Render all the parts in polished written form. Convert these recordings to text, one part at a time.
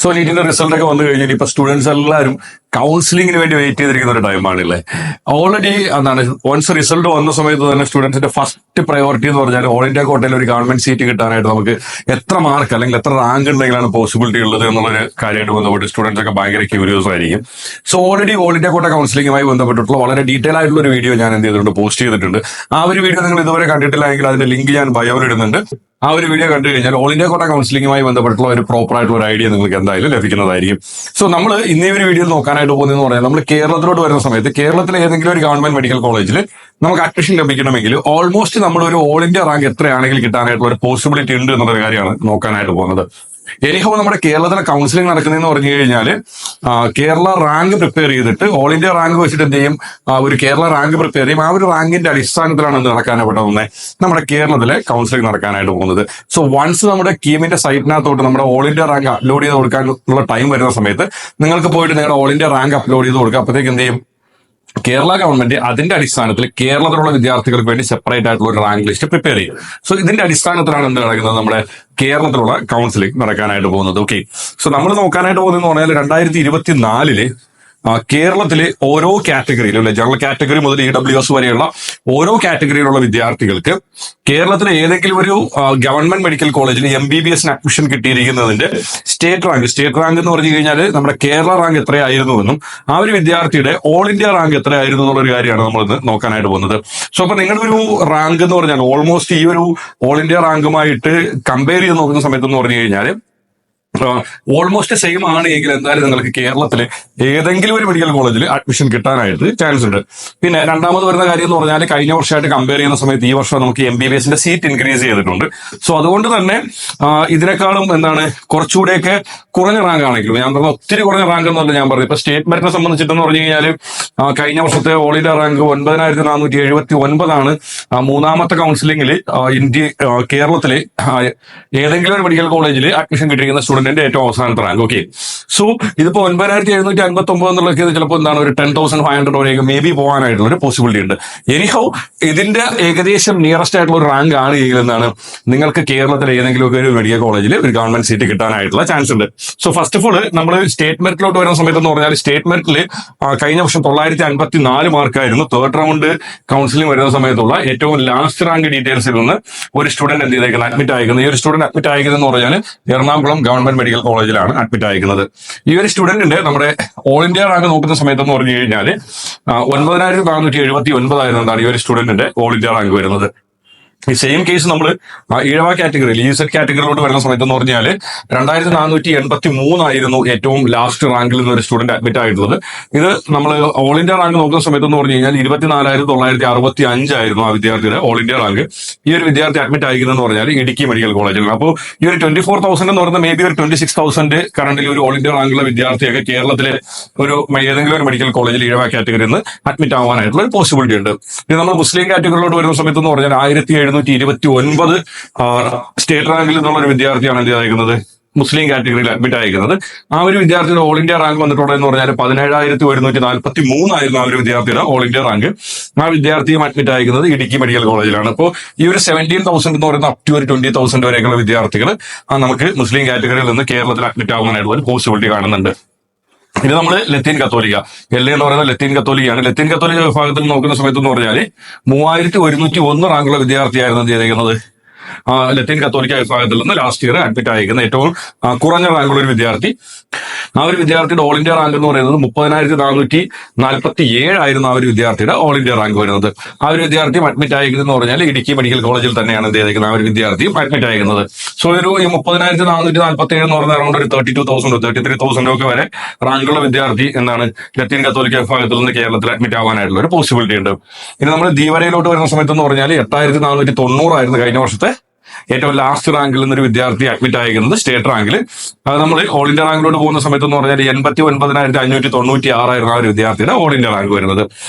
So നീറ്റിന്റെ result ഒക്കെ വന്നു കഴിഞ്ഞാൽ ഇപ്പൊ സ്റ്റുഡൻസ് എല്ലാവരും കൗൺസിലിംഗിന് വേണ്ടി വെയിറ്റ് ചെയ്തിരിക്കുന്ന ഒരു ടൈമാണല്ലേ. ഓൾറെഡി എന്താണ് വൺസ് റിസൾട്ട് വന്ന സമയത്ത് തന്നെ സ്റ്റുഡൻസിന്റെ ഫസ്റ്റ് പ്രയോറിറ്റി എന്ന് പറഞ്ഞാൽ ഓൾ ഇന്ത്യ കോട്ടയിൽ ഒരു ഗവൺമെന്റ് സീറ്റ് കിട്ടാനായിട്ട് നമുക്ക് എത്ര മാർക്ക് അല്ലെങ്കിൽ എത്ര റാങ്ക് ഉണ്ടെങ്കിലാണ് പോസിബിലിറ്റി ഉള്ളത് എന്നുള്ളൊരു കാര്യമായിട്ട് ബന്ധപ്പെട്ട് സ്റ്റുഡൻസ് ഒക്കെ ഭയങ്കര ക്യൂരിയസ് ആയിരിക്കും. സോ ഓൾറെഡി ഓൾ ഇന്ത്യ കോട്ട കൗൺസിലിംഗുമായി ബന്ധപ്പെട്ടിട്ടുള്ള വളരെ ഡീറ്റെയിൽ ആയിട്ടുള്ള ഒരു വീഡിയോ ഞാൻ എന്ത് ചെയ്തിട്ടുണ്ട്, പോസ്റ്റ് ചെയ്തിട്ടുണ്ട്. ആ ഒരു വീഡിയോ നിങ്ങൾ ഇതുവരെ കണ്ടിട്ടില്ല എങ്കിൽ അതിന്റെ ലിങ്ക് ഞാൻ ബയോയിൽ ഇടുന്നുണ്ട്. ആ ഒരു വീഡിയോ കണ്ടു കഴിഞ്ഞാൽ ഓൾ ഇന്ത്യ കോട്ട കൗൺസിലിംഗുമായി ബന്ധപ്പെട്ടുള്ള ഒരു പ്രോപ്പർ ആയിട്ടുള്ള ഒരു ഐഡിയ നിങ്ങൾക്ക് എന്തായാലും ലഭിക്കുന്നതായിരിക്കും. സോ നമ്മൾ ഇന്നേ ഒരു വീഡിയോ നോക്കാനായിട്ട് പോകുന്നതെന്ന് പറഞ്ഞാൽ നമ്മൾ കേരളത്തിലോട്ട് വരുന്ന സമയത്ത് കേരളത്തിലെ ഏതെങ്കിലും ഒരു ഗവൺമെന്റ് മെഡിക്കൽ കോളേജിൽ നമുക്ക് അഡ്മിഷൻ ലഭിക്കണമെങ്കിൽ ഓൾമോസ്റ്റ് നമ്മൾ ഒരു ഓൾ ഇന്ത്യ റാങ്ക് എത്രയാണെങ്കിൽ കിട്ടാനായിട്ടുള്ള ഒരു പോസിബിലിറ്റി ഉണ്ട് എന്നുള്ള കാര്യമാണ് നോക്കാനായിട്ട് പോകുന്നത്. എനിക്കും നമ്മുടെ കേരളത്തിലെ കൗൺസിലിംഗ് നടക്കുന്നതെന്ന് പറഞ്ഞു കഴിഞ്ഞാൽ കേരള റാങ്ക് പ്രിപ്പയർ ചെയ്തിട്ട് ഓൾ ഇന്ത്യ റാങ്ക് വെച്ചിട്ട് എന്ത് ചെയ്യും, ഒരു കേരള റാങ്ക് പ്രിപ്പയർ ചെയ്യും. ആ ഒരു റാങ്കിന്റെ അടിസ്ഥാനത്തിലാണ് എന്ത് നടക്കാനായിട്ട് പോകുന്നത്, നമ്മുടെ കേരളത്തിലെ കൗൺസിലിംഗ് നടക്കാനായിട്ട് പോകുന്നത്. സോ വൺസ് നമ്മുടെ കീമിന്റെ സൈറ്റിനകത്തോട്ട് നമ്മുടെ ഓൾ ഇന്ത്യ റാങ്ക് അപ്ലോഡ് ചെയ്ത് കൊടുക്കാനുള്ള ടൈം വരുന്ന സമയത്ത് നിങ്ങൾക്ക് പോയിട്ട് നിങ്ങളുടെ ഓൾ ഇന്ത്യ റാങ്ക് അപ്ലോഡ് ചെയ്ത് കൊടുക്കുക. അപ്പോഴത്തേക്ക് എന്ത് ചെയ്യും, കേരള ഗവൺമെന്റ് അതിന്റെ അടിസ്ഥാനത്തിൽ കേരളത്തിലുള്ള വിദ്യാർത്ഥികൾക്ക് വേണ്ടി സെപ്പറേറ്റ് ആയിട്ടുള്ള ഒരു റാങ്ക് ലിസ്റ്റ് പ്രിപ്പയർ ചെയ്യും. സോ ഇതിന്റെ അടിസ്ഥാനത്തിലാണ് എന്ത് നടക്കുന്നത്, നമ്മുടെ കേരളത്തിലുള്ള കൗൺസിലിംഗ് നടക്കാനായിട്ട് പോകുന്നത്. ഓക്കെ, സോ നമ്മൾ നോക്കാനായിട്ട് പോകുന്നതെന്ന് പറഞ്ഞാൽ 2024 കേരളത്തിലെ ഓരോ കാറ്റഗറിയിലും അല്ലെ, ജനറൽ കാറ്റഗറി മുതൽ EWS വരെയുള്ള ഓരോ കാറ്റഗറിയിലുള്ള വിദ്യാർത്ഥികൾക്ക് കേരളത്തിലെ ഏതെങ്കിലും ഒരു ഗവൺമെന്റ് മെഡിക്കൽ കോളേജിൽ MBBS അഡ്മിഷൻ കിട്ടിയിരിക്കുന്നതിന്റെ സ്റ്റേറ്റ് റാങ്ക് എന്ന് പറഞ്ഞു കഴിഞ്ഞാൽ നമ്മുടെ കേരള റാങ്ക് എത്രയായിരുന്നുവെന്നും ആ ഒരു വിദ്യാർത്ഥിയുടെ ഓൾ ഇന്ത്യ റാങ്ക് എത്രയായിരുന്നു എന്നുള്ളൊരു കാര്യമാണ് നമ്മൾ ഇന്ന് നോക്കാനായിട്ട് പോകുന്നത്. സോ അപ്പൊ നിങ്ങളുടെ ഒരു റാങ്ക് എന്ന് പറഞ്ഞാൽ ഓൾമോസ്റ്റ് ഈ ഒരു ഓൾ ഇന്ത്യ റാങ്കുമായിട്ട് കമ്പയർ ചെയ്ത് നോക്കുന്ന സമയത്ത് എന്ന് പറഞ്ഞു കഴിഞ്ഞാൽ ഓൾമോസ്റ്റ് സെയിം ആണ് എങ്കിൽ എന്തായാലും നിങ്ങൾക്ക് കേരളത്തിൽ ഏതെങ്കിലും ഒരു മെഡിക്കൽ കോളേജിൽ അഡ്മിഷൻ കിട്ടാനായിട്ട് ചാൻസ് ഉണ്ട്. പിന്നെ രണ്ടാമത് വരുന്ന കാര്യം എന്ന് പറഞ്ഞാൽ കഴിഞ്ഞ വർഷമായിട്ട് കമ്പയർ ചെയ്യുന്ന സമയത്ത് ഈ വർഷം നമുക്ക് MBBS സീറ്റ് ഇൻക്രീസ് ചെയ്തിട്ടുണ്ട്. സോ അതുകൊണ്ട് തന്നെ ഇതിനേക്കാളും കുറച്ചുകൂടെയൊക്കെ കുറഞ്ഞ റാങ്ക് ആണെങ്കിലും, ഞാൻ പറഞ്ഞ ഒത്തിരി കുറഞ്ഞ റാങ്ക് എന്നല്ല ഞാൻ പറഞ്ഞു. ഇപ്പൊ സ്റ്റേറ്റ് മെറിറ്റിനെ സംബന്ധിച്ചിട്ടെന്ന് പറഞ്ഞു കഴിഞ്ഞാൽ കഴിഞ്ഞ വർഷത്തെ ഓൾ ഇന്ത്യ റാങ്ക് 9479 മൂന്നാമത്തെ കൗൺസിലിംഗിൽ കേരളത്തിലെ ഏതെങ്കിലും ഒരു മെഡിക്കൽ കോളേജിൽ അഡ്മിഷൻ കിട്ടിയിരിക്കുന്ന സ്റ്റുഡന്റിന്റെ ഏറ്റവും അവസാനത്തെ റാങ്ക്. ഓക്കെ, സോ ഇതിപ്പോ 9759 എന്നുള്ളത് ചിലപ്പോൾ ഒരു 10,500 വരെയൊക്കെ മേ ബി പോകാനായിട്ടുള്ള ഒരു പോസിബിലിറ്റി ഉണ്ട്. എനിഹോ ഇതിന്റെ ഏകദേശം നിയറസ്റ്റ് ആയിട്ടുള്ള ഒരു റാങ്ക് ആണ് എന്നാണ് നിങ്ങൾക്ക് കേരളത്തിലെ ഏതെങ്കിലും ഒക്കെ ഒരു മെഡിക്കൽ കോളേജിൽ ഒരു ഗവൺമെന്റ് സീറ്റ് കിട്ടാനായിട്ടുള്ള ചാൻസ് ഉണ്ട്. സോ ഫസ്റ്റ് ഓഫ് ഓൾ നമ്മൾ സ്റ്റേറ്റ് മെറിറ്റിലോട്ട് വരുന്ന സമയത്ത് എന്ന് പറഞ്ഞാൽ സ്റ്റേറ്റ് മെറിറ്റിൽ കഴിഞ്ഞ വർഷം 954 മാർക്കായിരുന്നു തേർഡ് റൗണ്ട് കൗൺസിലിംഗ് വരുന്ന സമയത്തുള്ള ഏറ്റവും ലാസ്റ്റ് റാങ്ക് ഡീറ്റെയിൽസിൽ നിന്ന് ഒരു സ്റ്റുഡന്റ് എന്ത് ചെയ്തേക്കുന്നത്, അഡ്മിറ്റ് ആയിരിക്കുന്നത്. ഈ ഒരു സ്റ്റുഡന്റ് അഡ്മിറ്റ് ആയിരിക്കുന്നതെന്ന് പറഞ്ഞാൽ എറണാകുളം ഗവൺമെന്റ് മെഡിക്കൽ കോളേജിലാണ് അഡ്മിറ്റ് ആയിരിക്കുന്നത്. ഈ ഒരു സ്റ്റുഡന്റിന്റെ നമ്മുടെ ഓൾ ഇന്ത്യ റാങ്ക് നോക്കുന്ന സമയത്ത് എന്ന് പറഞ്ഞു കഴിഞ്ഞാൽ 9479 ആയിരുന്നു ഈ ഒരു സ്റ്റുഡന്റിന്റെ ഓൾ ഇന്ത്യ റാങ്ക് വരുന്നത്. ഈ സെയിം കേസ് നമ്മൾ ഈഴവ കാറ്റഗറിയിൽ EZ കാറ്റഗറിയിലോട്ട് വരുന്ന സമയത്ത് എന്ന് പറഞ്ഞാൽ 2483 ആയിരുന്നു ഏറ്റവും ലാസ്റ്റ് റാങ്കിൽ നിന്ന് ഒരു സ്റ്റുഡന്റ് അഡ്മിറ്റ് ആയിട്ടുള്ളത്. ഇത് നമ്മൾ ഓൾ ഇന്ത്യ റാങ്ക് നോക്കുന്ന സമയത്ത് എന്ന് പറഞ്ഞു കഴിഞ്ഞാൽ 24,965 ആയിരുന്നു ആ വിദ്യാർത്ഥിയുടെ ഓൾ ഇന്ത്യ റാങ്ക്. ഈ ഒരു വിദ്യാർത്ഥി അഡ്മിറ്റ് ആയിരിക്കുന്നതെന്ന് പറഞ്ഞാൽ ഇടുക്കി മെഡിക്കൽ കോളേജിലാണ്. അപ്പോൾ ഈ ഒരു 24,000 എന്ന് പറയുന്നത് മേ ബി ഒരു 26,000 കറണ്ടിൽ ഒരു ഓൾ ഇന്ത്യ റാങ്കുള്ള വിദ്യാർത്ഥിയൊക്കെ കേരളത്തിലെ ഏതെങ്കിലും ഒരു മെഡിക്കൽ കോളേജിൽ ഈഴവ കാറ്റഗറിയിൽ നിന്ന് അഡ്മിറ്റ് ആവാനായിട്ടുള്ള ഒരു പോസിബിലിറ്റി ഉണ്ട്. ഇത് നമ്മൾ മുസ്ലിം കാറ്റഗറിയിലോട്ട് വരുന്ന സമയത്ത് എന്ന് പറഞ്ഞാൽ 1729 സ്റ്റേറ്റ് റാങ്കിൽ നിന്നുള്ള ഒരു വിദ്യാർത്ഥിയാണ് എന്ത് അയക്കുന്നത്, മുസ്ലിം കാറ്റഗറിയിൽ അഡ്മിറ്റ് അയക്കുന്നത്. ആ ഒരു വിദ്യാർത്ഥിയുടെ ഓൾ ഇന്ത്യ റാങ്ക് വന്നിട്ടുള്ളതെന്ന് പറഞ്ഞാൽ 17,143 ആയിരുന്നു ആ ഒരു വിദ്യാർത്ഥിയുടെ ഓൾ ഇന്ത്യ റാങ്ക്. ആ വിദ്യാർത്ഥിയും അഡ്മിറ്റ് അയക്കുന്നത് ഇടുക്കി മെഡിക്കൽ കോളേജിലാണ്. അപ്പോൾ ഈ ഒരു 17,000 എന്ന് പറയുന്ന അപ് ടു ഒരു 20,000 വരെയൊക്കെയുള്ള വിദ്യാർത്ഥികൾ നമുക്ക് മുസ്ലിം കാറ്റഗറിയിൽ നിന്ന് കേരളത്തിൽ അഡ്മിറ്റ് ആവാനായിട്ടുള്ള ഒരു പോസിബിലിറ്റി കാണുന്നുണ്ട്. ഇത് നമ്മൾ ലത്തീൻ കത്തോലിക്ക എന്ന് പറയുന്ന ലത്തീൻ കത്തോലിക്കയാണ്. ലത്തീൻ കത്തോലിക്ക വിഭാഗത്തിൽ നോക്കുന്ന സമയത്ത് എന്ന് പറഞ്ഞാൽ 3101 റാങ്കുള്ള വിദ്യാർത്ഥിയായിരുന്നു എന്ത് ചെയ്തിരിക്കുന്നത്, ലത്തീൻ കത്തോലിക്ക വിഭാഗത്തിൽ നിന്ന് ലാസ്റ്റ് ഇയർ അഡ്മിറ്റ് ആയിരിക്കുന്ന ഏറ്റവും കുറഞ്ഞ റാങ്കുള്ള ഒരു വിദ്യാർത്ഥി. ആ ഒരു വിദ്യാർത്ഥിയുടെ ഓൾ ഇന്ത്യ റാങ്ക് എന്ന് പറയുന്നത് 30,447 ആയിരുന്നു ആ ഒരു വിദ്യാർത്ഥിയുടെ ഓൾ ഇന്ത്യ റാങ്ക് വരുന്നത്. ആ ഒരു വിദ്യാർത്ഥിയും അഡ്മിറ്റ് ആയിരിക്കുന്നതെന്ന് പറഞ്ഞാൽ ഇടുക്കി മെഡിക്കൽ കോളേജിൽ തന്നെയാണ് എന്ത് ചെയ്തിരിക്കുന്നത് ആ ഒരു വിദ്യാർത്ഥിയും അഡ്മിറ്റ് ആയിരിക്കുന്നത്. സോ ഒരു 30,447 എന്ന് പറഞ്ഞ അറൗണ്ട് ഒരു 32,000 33,000 ഒക്കെ വരെ റാങ്കുള്ള വിദ്യാർത്ഥി ലത്തീൻ കത്തോലിക്ക വിഭാഗത്തിൽ നിന്ന് കേരളത്തിൽ അഡ്മിറ്റ് ആവാനായിട്ടുള്ള ഒരു പോസിബിലിറ്റി ഉണ്ട്. ഇനി നമ്മൾ ദീവരയിലോട്ട് വരുന്ന സമയത്ത് എന്ന് പറഞ്ഞാൽ 8,490 ആയിരുന്നു കഴിഞ്ഞ വർഷത്തെ ഏറ്റവും ലാസ്റ്റ് റാങ്കിൽ നിന്നൊരു വിദ്യാർത്ഥി അഡ്മിറ്റ് ആയിരിക്കുന്നത് സ്റ്റേറ്റ് റാങ്കിൽ. അത് നമ്മൾ ഓൾ ഇന്ത്യ റാങ്കിലോട്ട് പോകുന്ന സമയത്ത് എന്ന് പറഞ്ഞാൽ 89,596 ആയിരുന്നു ആ ഒരു വിദ്യാർത്ഥിയുടെ ഓൾ ഇന്ത്യ റാങ്ക് വരുന്നത്.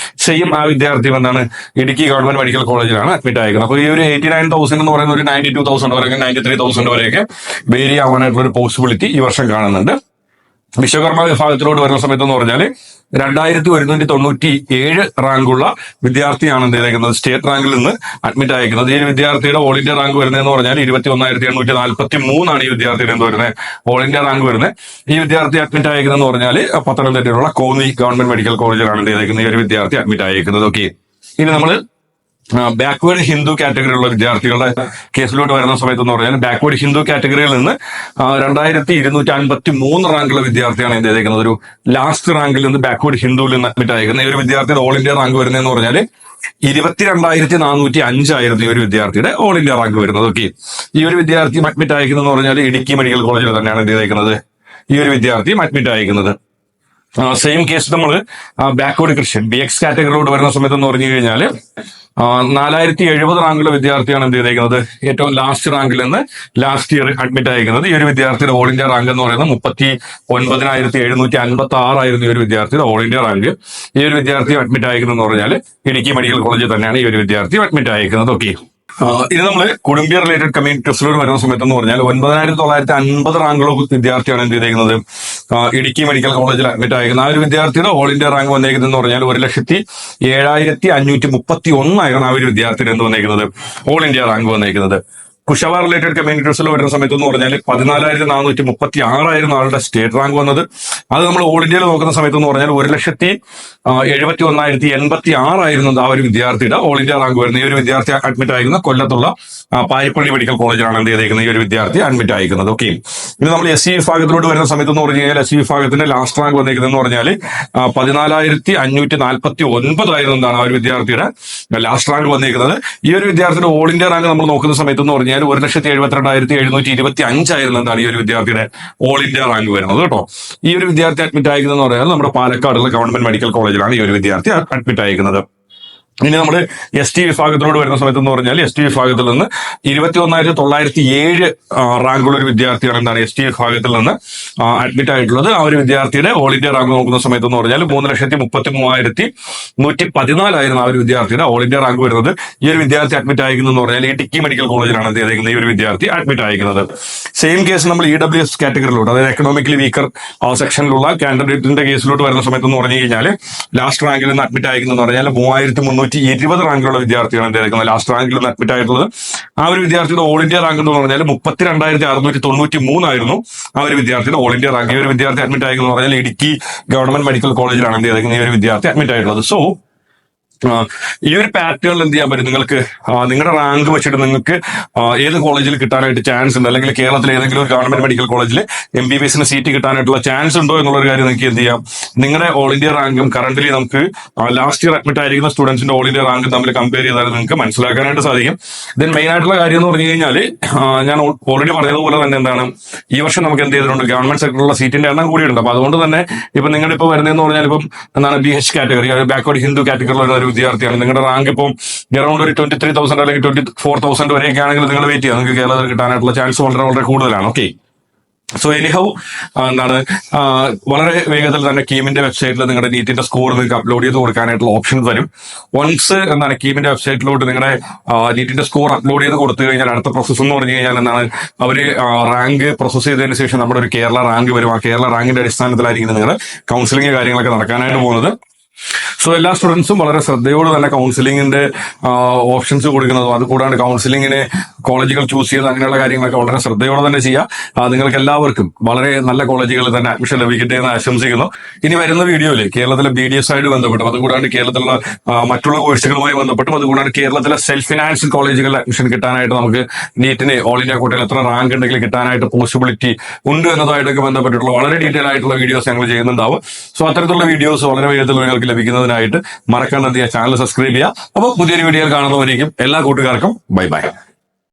സെയിം ആ വിദ്യാർത്ഥി ഇടുക്കി ഗവൺമെന്റ് മെഡിക്കൽ കോളേജിലാണ് അഡ്മിറ്റ് ആയിരിക്കുന്നത്. അപ്പോൾ ഈ ഒരു 89,000 എന്ന് പറയുന്ന ഒരു 92,000 വരെ 93,000 വരെയൊക്കെ വേരി ആവാനായിട്ടുള്ള ഒരു പോസിബിലിറ്റി ഈ വർഷം കാണുന്നുണ്ട്. വിശ്വകർമ്മ വിഭാഗത്തിലോട്ട് വരുന്ന സമയത്ത് എന്ന് പറഞ്ഞാൽ 2197 റാങ്കുള്ള വിദ്യാർത്ഥിയാണ് എന്ത് ചെയ്തേക്കുന്നത്, സ്റ്റേറ്റ് റാങ്കിൽ നിന്ന് അഡ്മിറ്റ് അയക്കുന്നത്. ഈ വിദ്യാർത്ഥിയുടെ ഓൾ ഇന്ത്യ റാങ്ക് വരുന്നതെന്ന് പറഞ്ഞാൽ 21,843 ഈ വിദ്യാർത്ഥിയുടെ എന്ത് വരുന്നത്, ഓൾ ഇന്ത്യ റാങ്ക് വരുന്നത്. ഈ വിദ്യാർത്ഥി അഡ്മിറ്റ് അയക്കുന്നതെന്ന് പറഞ്ഞാൽ പത്തനംതിട്ടയിലുള്ള കോന്നി ഗവൺമെന്റ് മെഡിക്കൽ കോളേജിലാണ് എന്ത് ചെയ്തേക്കുന്നത് ഈ ഒരു വിദ്യാർത്ഥി അഡ്മിറ്റ് അയക്കുന്നത്. ഓക്കെ, ഇനി നമ്മൾ ബാക്ക്വേർഡ് ഹിന്ദു കാറ്റഗറിയിലുള്ള വിദ്യാർത്ഥികളുടെ കേസിലോട്ട് വരുന്ന സമയത്ത് എന്ന് പറഞ്ഞാൽ ബാക്ക്വേർഡ് ഹിന്ദു കാറ്റഗറിയിൽ നിന്ന് 2253 റാങ്കുള്ള വിദ്യാർത്ഥിയാണ് എന്ത് ചെയ്തേക്കുന്നത്, ഒരു ലാസ്റ്റ് റാങ്കിൽ നിന്ന് ബാക്ക്വേർഡ് ഹിന്ദുവിൽ നിന്ന് അഡ്മിറ്റ് അയക്കുന്നത്. ഈ ഒരു വിദ്യാർത്ഥിയുടെ ഓൾ ഇന്ത്യ റാങ്ക് വരുന്നതെന്ന് പറഞ്ഞാൽ 22,405 ആയിരുന്നു ഈ ഒരു വിദ്യാർത്ഥിയുടെ ഓൾ ഇന്ത്യ റാങ്ക് വരുന്നത്. ഓക്കെ, ഈ ഒരു വിദ്യാർത്ഥി അഡ്മിറ്റ് അയക്കുന്നതെന്ന് പറഞ്ഞാൽ ഇടുക്കി മെഡിക്കൽ കോളേജിൽ തന്നെയാണ് എന്ത് ചെയ്തേക്കുന്നത് ഈ ഒരു വിദ്യാർത്ഥി അഡ്മിറ്റ് അയക്കുന്നത്. സെയിം കേസ് നമ്മൾ ബാക്ക്വേർഡ് ക്രിസ്ത്യൻ BX കാറ്റഗറിയിലോട്ട് വരുന്ന സമയത്ത് എന്ന് പറഞ്ഞു കഴിഞ്ഞാൽ 4070 റാങ്കുള്ള വിദ്യാർത്ഥിയാണ് എന്ത് ചെയ്തേക്കുന്നത്, ഏറ്റവും ലാസ്റ്റ് റാങ്കിൽ നിന്ന് ലാസ്റ്റ് ഇയർ അഡ്മിറ്റ് അയക്കുന്നത്. ഈ ഒരു വിദ്യാർത്ഥിയുടെ ഓൾ ഇന്ത്യ റാങ്ക് എന്ന് പറയുന്നത് 39,756 ആയിരുന്നു ഈ ഒരു വിദ്യാർത്ഥിയുടെ ഓൾ ഇന്ത്യ റാങ്ക്. ഈ ഒരു വിദ്യാർത്ഥി അഡ്മിറ്റ് അയക്കുന്നതെന്ന് പറഞ്ഞാൽ ഇടുക്കി മെഡിക്കൽ കോളേജിൽ തന്നെയാണ് ഈ ഒരു വിദ്യാർത്ഥി അഡ്മിറ്റ് അയക്കുന്നത്. ഓക്കെ, ഇത് നമ്മൾ കുടുംബിയ റിലേറ്റഡ് കമ്മ്യൂണിറ്റി ടെസ്റ്റിലോട് വരുന്ന സമയത്ത് എന്ന് പറഞ്ഞാൽ 9,950 റാങ്കുള്ള വിദ്യാർത്ഥിയാണ് എന്ത് ചെയ്തേക്കുന്നത് ഇടുക്കി മെഡിക്കൽ കോളേജിൽ അഡ്മിറ്റ് അയക്കുന്നത്. ആ ഒരു വിദ്യാർത്ഥിയുടെ ഓൾ ഇന്ത്യ റാങ്ക് വന്നേക്കുന്നത് എന്ന് പറഞ്ഞാൽ 1,07,531 ആയിരുന്നു ആ ഒരു വിദ്യാർത്ഥിയുടെ എന്ത് വന്നേക്കുന്നത് ഓൾ ഇന്ത്യ റാങ്ക് വന്നേക്കുന്നത്. കുശവ റിലേറ്റഡ് കമ്മ്യൂണിറ്റി ടെസ്റ്റിൽ വരുന്ന സമയത്ത് എന്ന് പറഞ്ഞാൽ 14,436 ആയിരുന്നു ആളുടെ സ്റ്റേറ്റ് റാങ്ക് വന്നത്. അത് നമ്മൾ ഓൾ ഇന്ത്യയിൽ നോക്കുന്ന സമയത്ത് എന്ന് പറഞ്ഞാൽ 1,71,086 ആയിരുന്നു ആ ഒരു വിദ്യാർത്ഥിയുടെ ഓൾ ഇന്ത്യ റാങ്ക് വരുന്നത്. ഈ ഒരു വിദ്യാർത്ഥി അഡ്മിറ്റ് അയക്കുന്ന കൊല്ലത്തുള്ള പാരിപ്പള്ളി മെഡിക്കൽ കോളേജിലാണ് എന്ത് ചെയ്തേക്കുന്നത് ഈ ഒരു വിദ്യാർത്ഥി അഡ്മിറ്റ് അയക്കുന്നത്. ഓക്കെ, ഇനി നമ്മൾ SC വിഭാഗത്തിലോട്ട് വരുന്ന സമയത്ത് എന്ന് പറഞ്ഞു കഴിഞ്ഞാൽ SC വിഭാഗത്തിന്റെ ലാസ്റ്റ് റാങ്ക് വന്നേക്കുന്നത് എന്ന് പറഞ്ഞാൽ 14,549 ആയിരുന്നു എന്താണ് ആ ഒരു വിദ്യാർത്ഥിയുടെ ലാസ്റ്റ് റാങ്ക് വന്നേക്കുന്നത്. ഈ ഒരു വിദ്യാർത്ഥിയുടെ ഓൾ ഇന്ത്യ റാങ്ക് നമ്മൾ നോക്കുന്ന സമയത്ത് എന്ന് പറഞ്ഞാൽ 1,72,725 ആയിരുന്നു എന്താണ് ഈ ഒരു വിദ്യാർത്ഥിയുടെ ഓൾ ഇന്ത്യ റാങ്ക് വരുന്നത് കേട്ടോ. ഈ ഒരു വിദ്യാർത്ഥി അഡ്മിറ്റ് അയക്കുന്നത് എന്ന് പറഞ്ഞാൽ നമ്മുടെ പാലക്കാടുള്ള ഗവൺമെന്റ് മെഡിക്കൽ കോളേജിലാണ് ഈ ഒരു വിദ്യാർത്ഥി അഡ്മിറ്റ് അയക്കുന്നത്. ഇനി നമ്മൾ ST വിഭാഗത്തിലോട് വരുന്ന സമയത്ത് എന്ന് പറഞ്ഞാൽ ST വിഭാഗത്തിൽ നിന്ന് 21,907 റാങ്കുള്ള ഒരു വിദ്യാർത്ഥിയാണ് എന്താണ് ST വിഭാഗത്തിൽ നിന്ന് അഡ്മിറ്റ് ആയിട്ടുള്ളത്. ആ ഒരു വിദ്യാർത്ഥിയുടെ ഓൾ ഇന്ത്യ റാങ്ക് നോക്കുന്ന സമയത്ത് എന്ന് പറഞ്ഞാൽ 3,33,114 ആയിരുന്നു ആ ഒരു വിദ്യാർത്ഥിയുടെ ഓൾ ഇന്ത്യ റാങ്ക് വരുന്നത്. ഈ ഒരു വിദ്യാർത്ഥി അഡ്മിറ്റ് അയക്കുന്നതെന്ന് പറഞ്ഞാൽ ഇടുക്കി മെഡിക്കൽ കോളേജിലാണ് എന്ത് ചെയ്തേക്കുന്നത് ഈ ഒരു വിദ്യാർത്ഥി അഡ്മിറ്റ് അയക്കുന്നത്. സെയിം കേസ് നമ്മൾ EWS കാറ്റഗറിയിലോട്ട്, അതായത് എക്കണോമിക്കലി വീക്കർ സെക്ഷനിലുള്ള കാൻഡിഡേറ്റിന്റെ കേസിലോട്ട് വരുന്ന സമയത്ത് എന്ന് പറഞ്ഞു കഴിഞ്ഞാൽ ലാസ്റ്റ് റാങ്കിൽ നിന്ന് അഡ്മിറ്റ് അയക്കുന്നതെന്ന് പറഞ്ഞാൽ 3,320 റാങ്കിലുള്ള വിദ്യാർത്ഥിയാണ് എന്ത് ചെയ്തേക്കുന്നത് ലാസ്റ്റ് റാങ്കിൽ നിന്ന് അഡ്മിറ്റ് ആയിട്ടുള്ളത്. ആ ഒരു വിദ്യാർത്ഥിയുടെ ഓൾ ഇന്ത്യ റാങ്ക് എന്ന് പറഞ്ഞാൽ 32,693 ആയിരുന്നു ആ ഒരു വിദ്യാർത്ഥിയുടെ ഓൾ ഇന്ത്യ റാങ്ക്. ഈ ഒരു വിദ്യാർത്ഥി അഡ്മിറ്റ് ആയെന്ന് പറഞ്ഞാൽ ഇടുക്കി ഗവൺമെന്റ് മെഡിക്കൽ കോളേജിലാണ് എന്ത് ചെയ്തേക്കുന്നത് ഈ ഒരു വിദ്യാർത്ഥി അഡ്മിറ്റ് ആയിട്ടുള്ളത്. സോ ഈ ഒരു പാറ്റേണിൽ എന്ത് ചെയ്യാൻ പറ്റും, നിങ്ങൾക്ക് നിങ്ങളുടെ റാങ്ക് വെച്ചിട്ട് നിങ്ങൾക്ക് ഏത് കോളേജിൽ കിട്ടാനായിട്ട് ചാൻസ് ഉണ്ട്, അല്ലെങ്കിൽ കേരളത്തിലെ ഏതെങ്കിലും ഒരു ഗവൺമെന്റ് മെഡിക്കൽ കോളേജിൽ MBBS സീറ്റ് കിട്ടാനായിട്ടുള്ള ചാൻസ് ഉണ്ടോ എന്നുള്ള ഒരു കാര്യം നിങ്ങൾക്ക് എന്ത് ചെയ്യാം, നിങ്ങളുടെ ഓൾ ഇന്ത്യ റാങ്കും കറന്റ്ലി നമുക്ക് ലാസ്റ്റ് ഇയർ അഡ്മിറ്റ് ആയിരിക്കുന്ന സ്റ്റുഡൻസിന്റെ ഓൾ ഇന്ത്യ റാങ്കും തമ്മിൽ കമ്പയർ ചെയ്താൽ നിങ്ങൾക്ക് മനസ്സിലാക്കാനായിട്ട് സാധിക്കും. ദെൻ മെയിൻ ആയിട്ടുള്ള കാര്യം എന്ന് പറഞ്ഞു കഴിഞ്ഞാൽ ഞാൻ ഓൾറെഡി പറഞ്ഞതുപോലെ തന്നെ എന്താണ് ഈ വർഷം നമുക്ക് എന്ത് ചെയ്തിട്ടുണ്ട്, ഗവൺമെന്റ് സെക്ടറിലുള്ള സീറ്റിന്റെ എണ്ണം കൂടിയിട്ടുണ്ട്. അപ്പൊ അതുകൊണ്ട് തന്നെ ഇപ്പൊ നിങ്ങളുടെ ഇപ്പോൾ വരുന്നതെന്ന് പറഞ്ഞാൽ ഇപ്പം എന്താണ് BH കാറ്റഗറി, ബാക്ക്വേർഡ് ഹിന്ദു കാറ്റഗറിയിലുള്ള ഒരു വിദ്യാർത്ഥിയാണ്, നിങ്ങളുടെ റാങ്ക് ഇപ്പം അറൌണ്ട് ഒരു 23,000 അല്ലെങ്കിൽ 24,000 വരെയൊക്കെ ആണെങ്കിൽ നിങ്ങൾ വെയിറ്റ് ചെയ്യാം, നിങ്ങൾക്ക് കേരളത്തിൽ കിട്ടാനായിട്ടുള്ള ചാൻസ് വളരെ വളരെ കൂടുതലാണ്. ഓക്കെ, സോ എനിഹൗ എന്താണ് വളരെ വേഗത്തിൽ തന്നെ കീമിന്റെ വെബ്സൈറ്റിൽ നിങ്ങളുടെ നീറ്റിന്റെ സ്കോർ നിങ്ങൾക്ക് അപ്ലോഡ് ചെയ്ത് കൊടുക്കാനായിട്ടുള്ള ഓപ്ഷൻ വരും. വൺസ് എന്താണ് കീമിന്റെ വെബ്സൈറ്റിലോട്ട് നിങ്ങളുടെ നീറ്റിന്റെ സ്കോർ അപ്ലോഡ് ചെയ്ത് കൊടുത്തു കഴിഞ്ഞാൽ അടുത്ത പ്രോസസ്സ് എന്ന് പറഞ്ഞു കഴിഞ്ഞാൽ എന്താണ് അവര് റാങ്ക് പ്രോസസ് ചെയ്തതിന് ശേഷം നമ്മുടെ ഒരു കേരള റാങ്ക് വരും. ആ കേരള റാങ്കിന്റെ അടിസ്ഥാനത്തിലായിരിക്കും നിങ്ങളുടെ കൗൺസിലിംഗ് കാര്യങ്ങളൊക്കെ നടക്കാനായിട്ട് പോകുന്നത്. സോ എല്ലാ സ്റ്റുഡൻസും വളരെ ശ്രദ്ധയോട് തന്നെ കൗൺസിലിംഗിന്റെ ഓപ്ഷൻസ് കൊടുക്കുന്നതും അതുകൂടാണ്ട് കൗൺസിലിംഗിന് കോളേജുകൾ ചൂസ് ചെയ്യുന്നത് അങ്ങനെയുള്ള കാര്യങ്ങളൊക്കെ വളരെ ശ്രദ്ധയോടെ തന്നെ ചെയ്യുക. നിങ്ങൾക്ക് എല്ലാവർക്കും വളരെ നല്ല കോളേജുകളിൽ തന്നെ അഡ്മിഷൻ ലഭിക്കട്ടെ എന്ന് ആശംസിക്കുന്നു. ഇനി വരുന്ന വീഡിയോയിൽ കേരളത്തിലെ BDS ആയിട്ട് ബന്ധപ്പെട്ടും അതുകൂടാണ്ട് കേരളത്തിലുള്ള മറ്റുള്ള കോഴ്സുകളുമായി ബന്ധപ്പെട്ടും അതുകൂടാണ്ട് കേരളത്തിലെ സെൽഫ് ഫിനാൻഷ്യൽ കോളേജുകളിൽ അഡ്മിഷൻ കിട്ടാനായിട്ട് നമുക്ക് നീറ്റിന് ഓൾ ഇന്ത്യ കോട്ടയിൽ എത്ര റാങ്ക് ഉണ്ടെങ്കിൽ കിട്ടാനായിട്ട് പോസിബിലിറ്റി ഉണ്ട് എന്നതായിട്ടൊക്കെ ബന്ധപ്പെട്ടിട്ടുള്ള വളരെ ഡീറ്റെയിൽ ആയിട്ടുള്ള വീഡിയോസ് ഞങ്ങൾ ചെയ്യുന്നുണ്ടാവും. സോ അത്തരത്തിലുള്ള വീഡിയോസ് വളരെ വേഗത്തിൽ നിങ്ങൾക്ക് ലഭിക്കുന്നതിനായിട്ട് മറക്കാണ്ട് ചാനൽ സബ്സ്ക്രൈബ് ചെയ്യുക. അപ്പോൾ പുതിയൊരു വീഡിയോയിൽ കാണുന്നവരേക്കും എല്ലാ കൂട്ടുകാർക്കും ബൈ ബൈ.